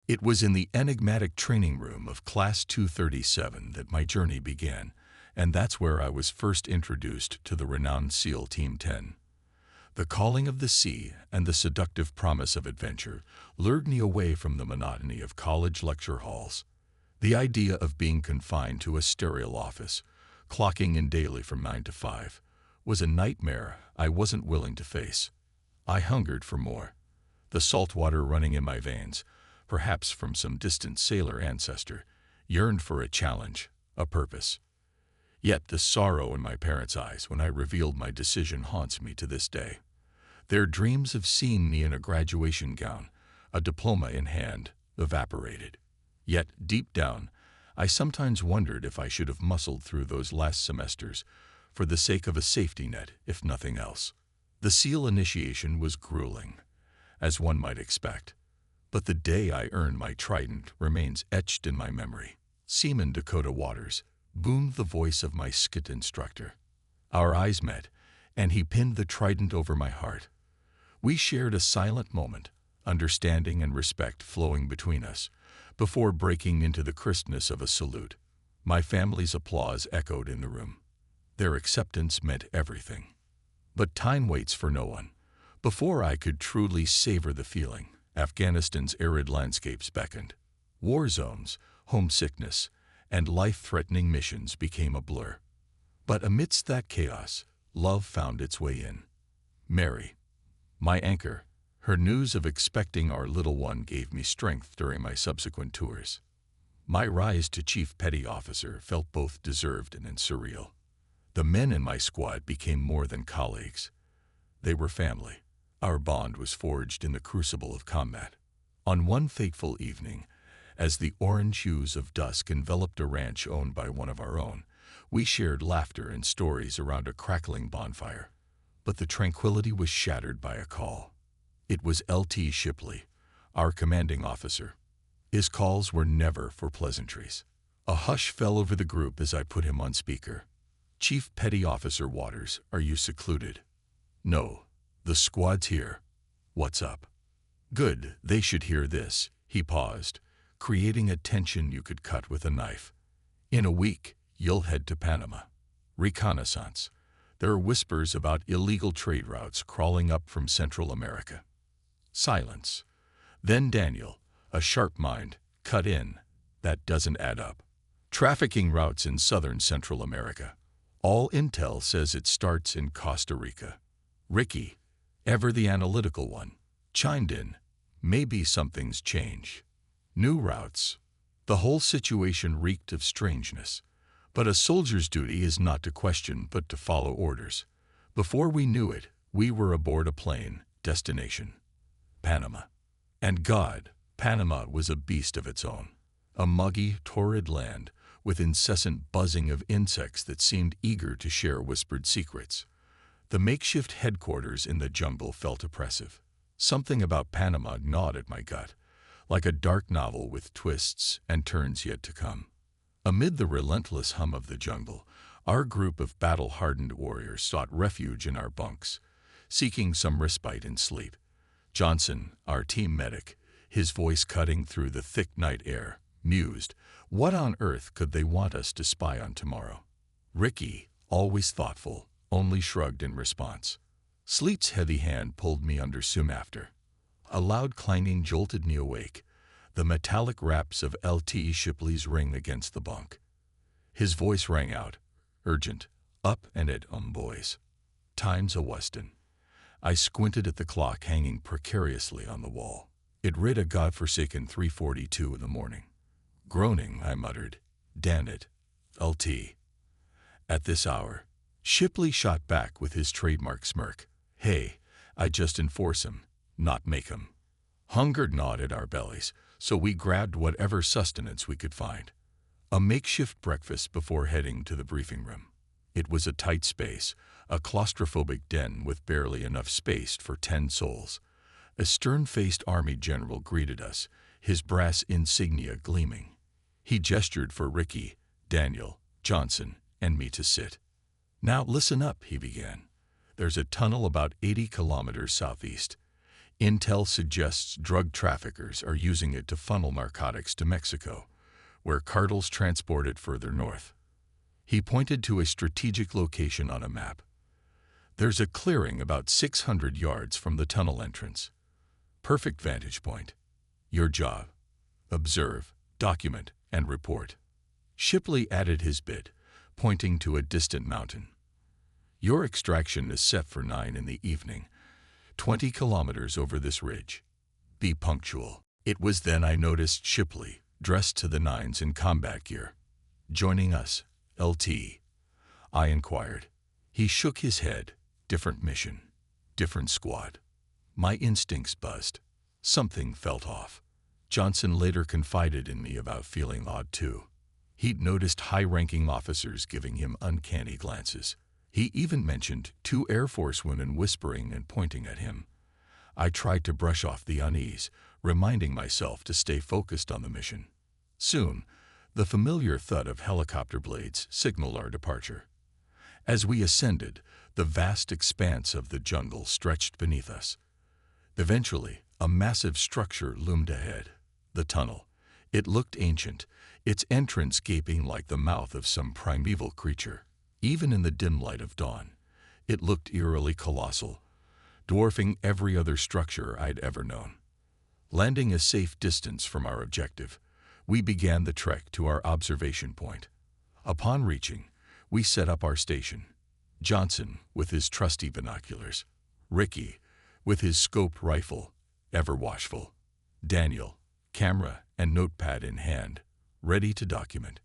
It was in the enigmatic training room of Class 237 that my journey began, and that's where I was first introduced to the renowned SEAL Team 10. The calling of the sea and the seductive promise of adventure lured me away from the monotony of college lecture halls. The idea of being confined to a sterile office, clocking in daily from 9 to 5, was a nightmare I wasn't willing to face. I hungered for more. The salt water running in my veins, perhaps from some distant sailor ancestor, yearned for a challenge, a purpose. Yet the sorrow in my parents' eyes when I revealed my decision haunts me to this day. Their dreams of seeing me in a graduation gown, a diploma in hand, evaporated. Yet, deep down, I sometimes wondered if I should have muscled through those last semesters for the sake of a safety net, if nothing else. The SEAL initiation was grueling, as one might expect. But the day I earned my Trident remains etched in my memory. Seaman Dakota Waters boomed the voice of my skit instructor. Our eyes met, and he pinned the Trident over my heart. We shared a silent moment, understanding and respect flowing between us, before breaking into the crispness of a salute. My family's applause echoed in the room. Their acceptance meant everything. But time waits for no one. Before I could truly savor the feeling, Afghanistan's arid landscapes beckoned. War zones, homesickness, and life-threatening missions became a blur. But amidst that chaos, love found its way in. Mary, my anchor, her news of expecting our little one gave me strength during my subsequent tours. My rise to Chief Petty Officer felt both deserved and surreal. The men in my squad became more than colleagues. They were family. Our bond was forged in the crucible of combat. On one fateful evening, as the orange hues of dusk enveloped a ranch owned by one of our own, we shared laughter and stories around a crackling bonfire. But the tranquility was shattered by a call. It was L.T. Shipley, our commanding officer. His calls were never for pleasantries. A hush fell over the group as I put him on speaker. "Chief Petty Officer Waters, are you secluded?" "No. The squad's here." "What's up?" "Good, they should hear this." He paused, creating a tension you could cut with a knife. "In a week, you'll head to Panama. Reconnaissance. There are whispers about illegal trade routes crawling up from Central America." Silence. Then Daniel, a sharp mind, cut in. "That doesn't add up. Trafficking routes in southern Central America. All intel says it starts in Costa Rica." Ricky, ever the analytical one, chimed in. "Maybe something's changed. New routes." The whole situation reeked of strangeness. But a soldier's duty is not to question but to follow orders. Before we knew it, we were aboard a plane, destination Panama. And God, Panama was a beast of its own. A muggy, torrid land with incessant buzzing of insects that seemed eager to share whispered secrets. The makeshift headquarters in the jungle felt oppressive. Something about Panama gnawed at my gut, like a dark novel with twists and turns yet to come. Amid the relentless hum of the jungle, our group of battle-hardened warriors sought refuge in our bunks, seeking some respite in sleep. Johnson, our team medic, his voice cutting through the thick night air, mused, "What on earth could they want us to spy on tomorrow?" Ricky, always thoughtful, only shrugged in response. Sleet's heavy hand pulled me under soon after. A loud clanging jolted me awake, the metallic raps of L.T. Shipley's ring against the bunk. His voice rang out, urgent, "Up and at boys. Time's a westin." I squinted at the clock hanging precariously on the wall. It read a godforsaken 3:42 in the morning. Groaning, I muttered, "Damn it, L.T. At this hour." Shipley shot back with his trademark smirk. "Hey, I just enforce 'em, not make 'em." Hunger gnawed at our bellies, so we grabbed whatever sustenance we could find. A makeshift breakfast before heading to the briefing room. It was a tight space, a claustrophobic den with barely enough space for 10 souls. A stern-faced army general greeted us, his brass insignia gleaming. He gestured for Ricky, Daniel, Johnson, and me to sit. "Now listen up," he began. "There's a tunnel about 80 kilometers southeast. Intel suggests drug traffickers are using it to funnel narcotics to Mexico, where cartels transport it further north. He pointed to a strategic location on a map. There's a clearing about 600 yards from the tunnel entrance. Perfect vantage point. Your job: observe, document, and report. Shipley added his bit, pointing to a distant mountain. Your extraction is set for 9 in the evening, 20 kilometers over this ridge. Be punctual. It was then I noticed Shipley, dressed to the nines in combat gear. Joining us, LT? I inquired. He shook his head. Different mission, different squad. My instincts buzzed. Something felt off. Johnson later confided in me about feeling odd too. He'd noticed high-ranking officers giving him uncanny glances. He even mentioned 2 Air Force women whispering and pointing at him. I tried to brush off the unease, reminding myself to stay focused on the mission. Soon, the familiar thud of helicopter blades signaled our departure. As we ascended, the vast expanse of the jungle stretched beneath us. Eventually, a massive structure loomed ahead. The tunnel. It looked ancient, its entrance gaping like the mouth of some primeval creature. Even in the dim light of dawn, it looked eerily colossal, dwarfing every other structure I'd ever known. Landing a safe distance from our objective, we began the trek to our observation point. Upon reaching, we set up our station. Johnson with his trusty binoculars, Ricky with his scoped rifle, ever watchful, Daniel, camera and notepad in hand, ready to document,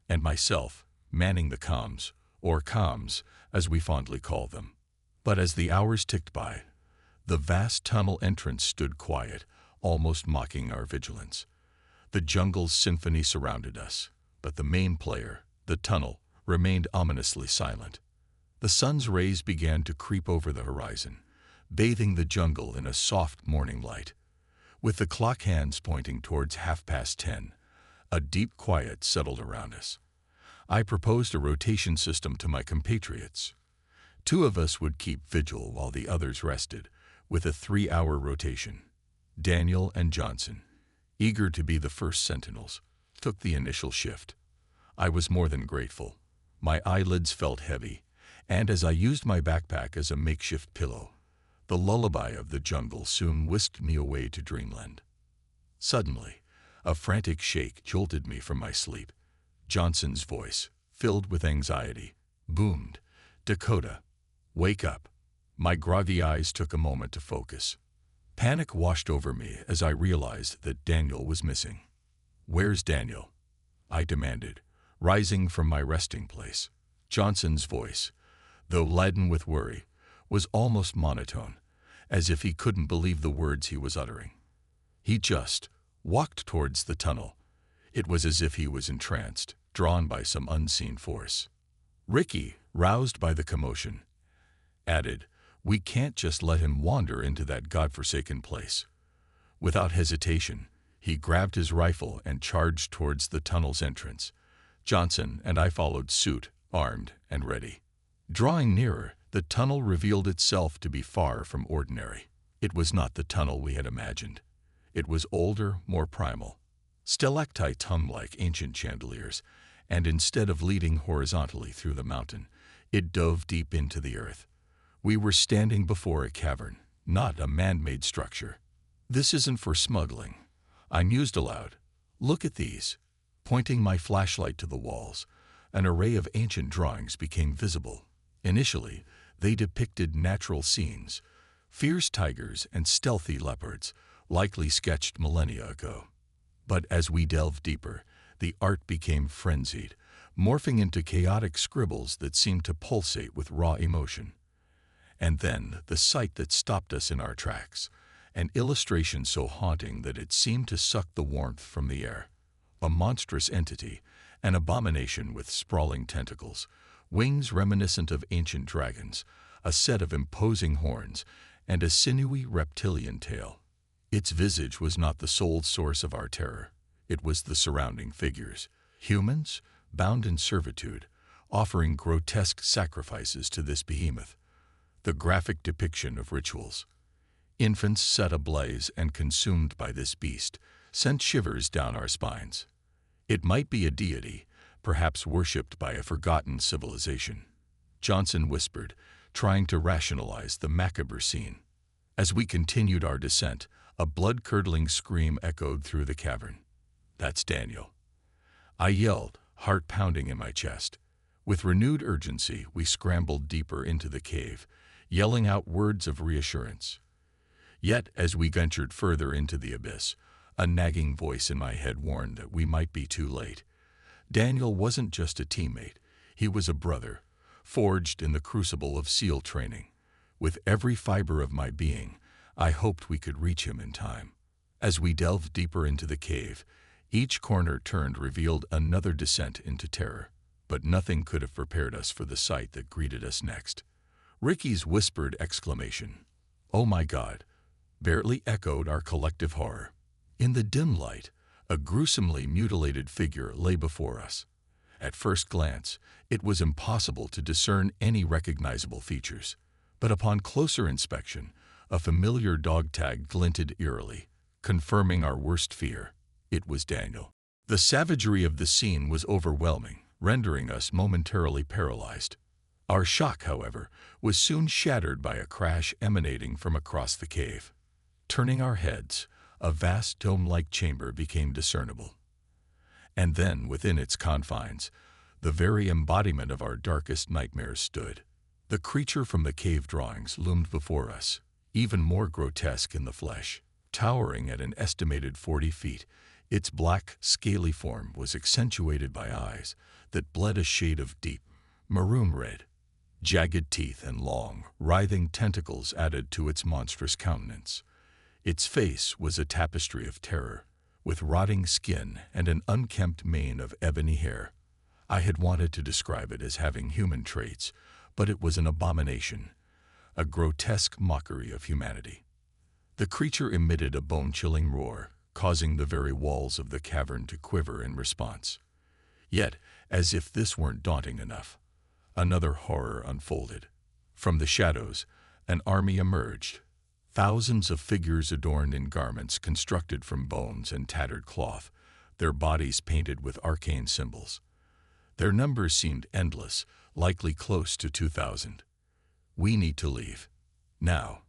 and myself manning the comms, or comms as we fondly call them. But as the hours ticked by, the vast tunnel entrance stood quiet, almost mocking our vigilance. The jungle's symphony surrounded us, but the main player, the tunnel, remained ominously silent. The sun's rays began to creep over the horizon, bathing the jungle in a soft morning light. With the clock hands pointing towards 10:30, a deep quiet settled around us. I proposed a rotation system to my compatriots. 2 of us would keep vigil while the others rested, with a 3-hour rotation. Daniel and Johnson, eager to be the first sentinels, took the initial shift. I was more than grateful. My eyelids felt heavy, and as I used my backpack as a makeshift pillow, the lullaby of the jungle soon whisked me away to dreamland. Suddenly, a frantic shake jolted me from my sleep. Johnson's voice, filled with anxiety, boomed, "Dakota, wake up." My groggy eyes took a moment to focus. Panic washed over me as I realized that Daniel was missing. "Where's Daniel?" I demanded, rising from my resting place. Johnson's voice, though laden with worry, was almost monotone, as if he couldn't believe the words he was uttering. He just walked towards the tunnel. It was as if he was entranced, drawn by some unseen force. Ricky, roused by the commotion, added, "We can't just let him wander into that godforsaken place." Without hesitation, he grabbed his rifle and charged towards the tunnel's entrance. Johnson and I followed suit, armed and ready. Drawing nearer, the tunnel revealed itself to be far from ordinary. It was not the tunnel we had imagined. It was older, more primal. Stalactites hung like ancient chandeliers, and instead of leading horizontally through the mountain, it dove deep into the earth. We were standing before a cavern, not a man-made structure. "This isn't for smuggling," I mused aloud. "Look at these." Pointing my flashlight to the walls, an array of ancient drawings became visible. Initially, they depicted natural scenes, fierce tigers and stealthy leopards, likely sketched millennia ago. But as we delved deeper, the art became frenzied, morphing into chaotic scribbles that seemed to pulsate with raw emotion. And then the sight that stopped us in our tracks, an illustration so haunting that it seemed to suck the warmth from the air. A monstrous entity, an abomination with sprawling tentacles, wings reminiscent of ancient dragons, a set of imposing horns, and a sinewy reptilian tail. Its visage was not the sole source of our terror. It was the surrounding figures, humans, bound in servitude, offering grotesque sacrifices to this behemoth. The graphic depiction of rituals. Infants set ablaze and consumed by this beast sent shivers down our spines. It might be a deity, perhaps worshipped by a forgotten civilization, Johnson whispered, trying to rationalize the macabre scene. As we continued our descent, a blood-curdling scream echoed through the cavern. "That's Daniel," I yelled, heart pounding in my chest. With renewed urgency, we scrambled deeper into the cave, yelling out words of reassurance. Yet, as we ventured further into the abyss, a nagging voice in my head warned that we might be too late. Daniel wasn't just a teammate, he was a brother, forged in the crucible of SEAL training. With every fiber of my being, I hoped we could reach him in time. As we delved deeper into the cave, each corner turned revealed another descent into terror, but nothing could have prepared us for the sight that greeted us next. Ricky's whispered exclamation, "Oh my God," barely echoed our collective horror. In the dim light, a gruesomely mutilated figure lay before us. At first glance, it was impossible to discern any recognizable features, but upon closer inspection, a familiar dog tag glinted eerily, confirming our worst fear. It was Daniel. The savagery of the scene was overwhelming, rendering us momentarily paralyzed. Our shock, however, was soon shattered by a crash emanating from across the cave. Turning our heads, a vast dome-like chamber became discernible. And then, within its confines, the very embodiment of our darkest nightmares stood. The creature from the cave drawings loomed before us, even more grotesque in the flesh. Towering at an estimated 40 feet, its black, scaly form was accentuated by eyes that bled a shade of deep maroon red. Jagged teeth and long, writhing tentacles added to its monstrous countenance. Its face was a tapestry of terror, with rotting skin and an unkempt mane of ebony hair. I had wanted to describe it as having human traits, but it was an abomination, a grotesque mockery of humanity. The creature emitted a bone-chilling roar, causing the very walls of the cavern to quiver in response. Yet, as if this weren't daunting enough, another horror unfolded. From the shadows, an army emerged. Thousands of figures adorned in garments constructed from bones and tattered cloth, their bodies painted with arcane symbols. Their numbers seemed endless, likely close to 2,000. "We need to leave. Now."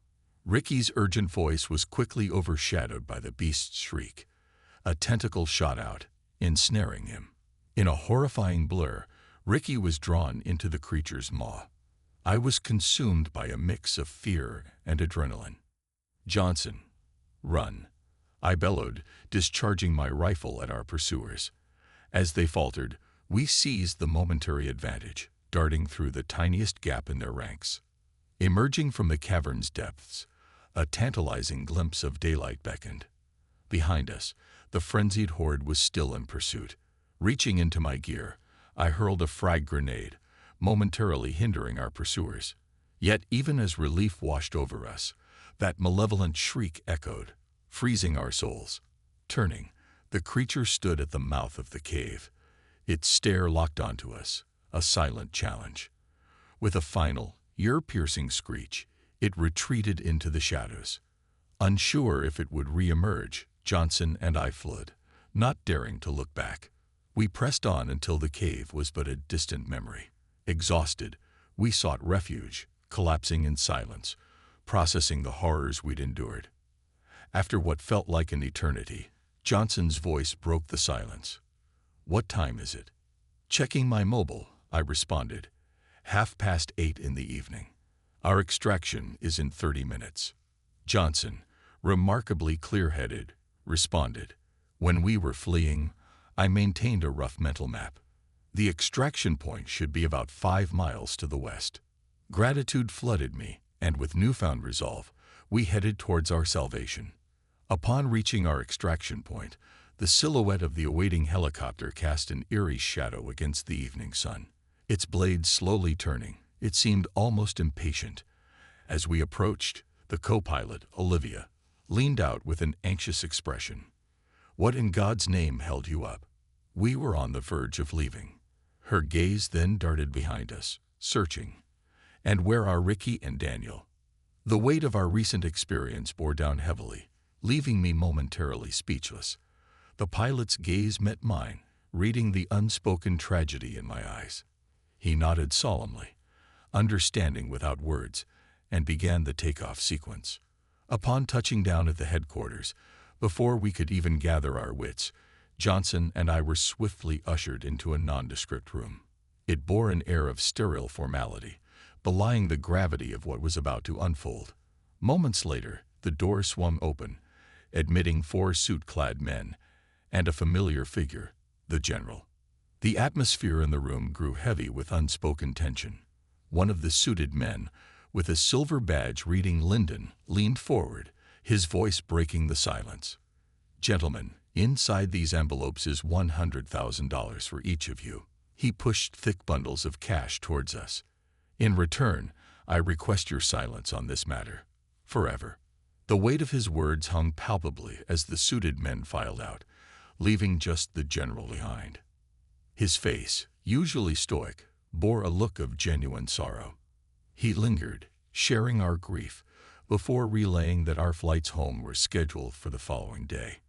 Ricky's urgent voice was quickly overshadowed by the beast's shriek. A tentacle shot out, ensnaring him. In a horrifying blur, Ricky was drawn into the creature's maw. I was consumed by a mix of fear and adrenaline. "Johnson, run," I bellowed, discharging my rifle at our pursuers. As they faltered, we seized the momentary advantage, darting through the tiniest gap in their ranks. Emerging from the cavern's depths, a tantalizing glimpse of daylight beckoned. Behind us, the frenzied horde was still in pursuit. Reaching into my gear, I hurled a frag grenade, momentarily hindering our pursuers. Yet even as relief washed over us, that malevolent shriek echoed, freezing our souls. Turning, the creature stood at the mouth of the cave, its stare locked onto us, a silent challenge. With a final, ear-piercing screech, it retreated into the shadows. Unsure if it would re-emerge, Johnson and I fled, not daring to look back. We pressed on until the cave was but a distant memory. Exhausted, we sought refuge, collapsing in silence, processing the horrors we'd endured. After what felt like an eternity, Johnson's voice broke the silence. "What time is it?" Checking my mobile, I responded, 8:30 in the evening. "Our extraction is in 30 minutes. Johnson, remarkably clear-headed, responded. When we were fleeing, I maintained a rough mental map. The extraction point should be about 5 miles to the west. Gratitude flooded me, and with newfound resolve, we headed towards our salvation. Upon reaching our extraction point, the silhouette of the awaiting helicopter cast an eerie shadow against the evening sun. Its blades slowly turning, it seemed almost impatient. As we approached, the co-pilot, Olivia, leaned out with an anxious expression. "What in God's name held you up?" We were on the verge of leaving. Her gaze then darted behind us, searching. "And where are Ricky and Daniel?" The weight of our recent experience bore down heavily, leaving me momentarily speechless. The pilot's gaze met mine, reading the unspoken tragedy in my eyes. He nodded solemnly, understanding without words, and began the takeoff sequence. Upon touching down at the headquarters, before we could even gather our wits, Johnson and I were swiftly ushered into a nondescript room. It bore an air of sterile formality, belying the gravity of what was about to unfold. Moments later, the door swung open, admitting 4 suit-clad men and a familiar figure, the general. The atmosphere in the room grew heavy with unspoken tension. One of the suited men, with a silver badge reading Linden, leaned forward, his voice breaking the silence. "Gentlemen, inside these envelopes is $100,000 for each of you." He pushed thick bundles of cash towards us. "In return, I request your silence on this matter. Forever." The weight of his words hung palpably as the suited men filed out, leaving just the general behind. His face, usually stoic, bore a look of genuine sorrow. He lingered, sharing our grief, before relaying that our flights home were scheduled for the following day.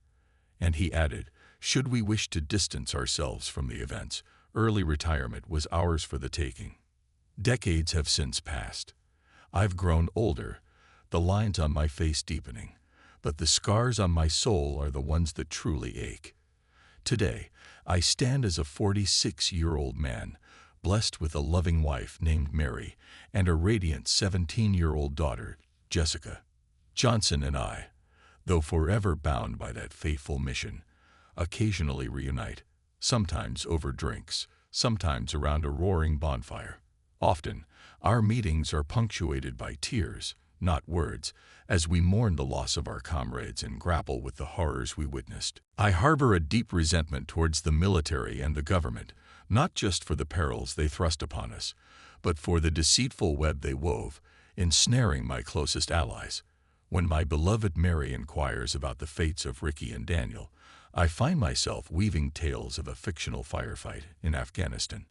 And he added, should we wish to distance ourselves from the events, early retirement was ours for the taking. Decades have since passed. I've grown older, the lines on my face deepening, but the scars on my soul are the ones that truly ache. Today, I stand as a 46-year-old man, blessed with a loving wife named Mary and a radiant 17-year-old daughter, Jessica. Johnson and I, though forever bound by that faithful mission, occasionally reunite, sometimes over drinks, sometimes around a roaring bonfire. Often, our meetings are punctuated by tears, not words, as we mourn the loss of our comrades and grapple with the horrors we witnessed. I harbor a deep resentment towards the military and the government, not just for the perils they thrust upon us, but for the deceitful web they wove, ensnaring my closest allies. When my beloved Mary inquires about the fates of Ricky and Daniel, I find myself weaving tales of a fictional firefight in Afghanistan.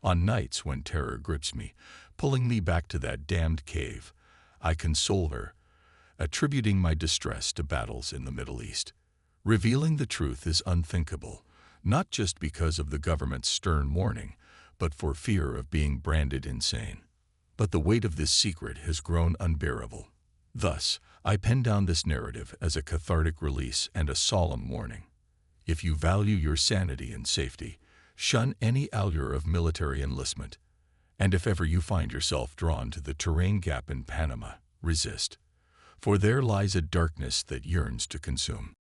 On nights when terror grips me, pulling me back to that damned cave, I console her, attributing my distress to battles in the Middle East. Revealing the truth is unthinkable, not just because of the government's stern warning, but for fear of being branded insane. But the weight of this secret has grown unbearable. Thus, I pen down this narrative as a cathartic release and a solemn warning. If you value your sanity and safety, shun any allure of military enlistment. And if ever you find yourself drawn to the terrain gap in Panama, resist. For there lies a darkness that yearns to consume.